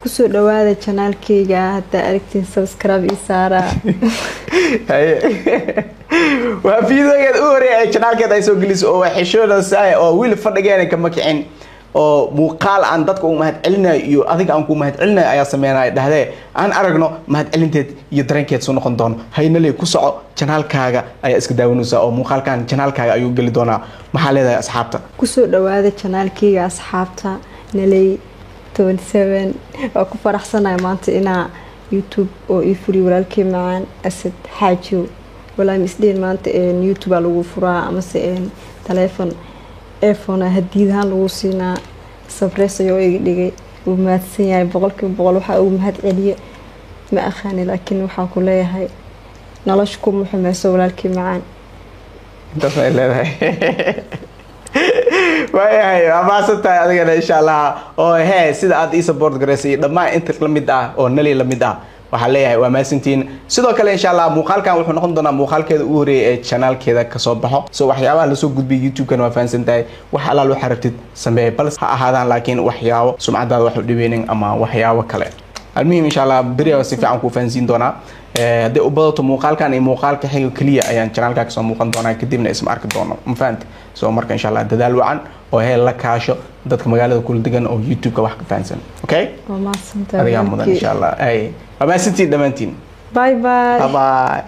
kusoo dhawaada channelkayga hadda aragtiin subscribe ii saara waa fiidogeed u horeeyay channelkeeda ay soo geliso oo xishooda saay oo wiil fadhigeena kama kicin oo muuqaal aan dadka u mahad celinayo iyo adiga aan ku mahad celinayo ayaa sameynay dhahdee aan aragno mahad celinteed iyo dareenkeed soo noqon doono haynaley ku soco channelkaaga ayaa iska daawanaysa oo muuqaalkan channelkaaga ayuu gali doonaa maxaa leedahay asxaabta kusoo dhawaada channelkayga asxaabta naley 27 oo ku faraxsanahay maanta inaa YouTube oo ii furi walaalkay macaan asad xaajo walaa misdeen maanta YouTube lagu furaa ama telephone iPhone hadiidahan lagu siinaa surprise oo iga dhigay uu maadsan yahay boqolkiiba waxa uu mahad celiyo ma aqaan laakiin waxa ku leeyahay nolosha ku muhiimsan walaalkay macaan intaas ay leedahay waayahay abaasatay adiga insha Allah oo sida aad ii support gareysay dhamaan inta la mid ah oo nali la mid ah waxa leeyahay waa maasantiin sidoo kale insha Allah muuqaalkan wuxuu noqon doonaa muuqaalkeeda ugu horeeyay ee channelkeeda ka soo baxo soo waxyaabaha la soo gudbiyay YouTube-kan waa faansantahay wax alla loo xarabtid sameey bal ha ahaadaan laakiin waxyaabo sumcadaada wax u dhibeenin ama waxyaabo kale المهم إن شاء الله بريء وسيفعن كوفانزين دونا ده أبغى موقال كان موقال كحاجة كلية يعني channel كاك سو موقال دونا كديمنا اسم أرك دونا مفهمت سو مرك إن شاء الله تدلوا عن وهي لك عشو ضدك مجال كل دقن أو يوتيوب كواحد فانسن أوكي وما سنت هذا إن شاء الله أي وما سنتي دمنتين باي باي باي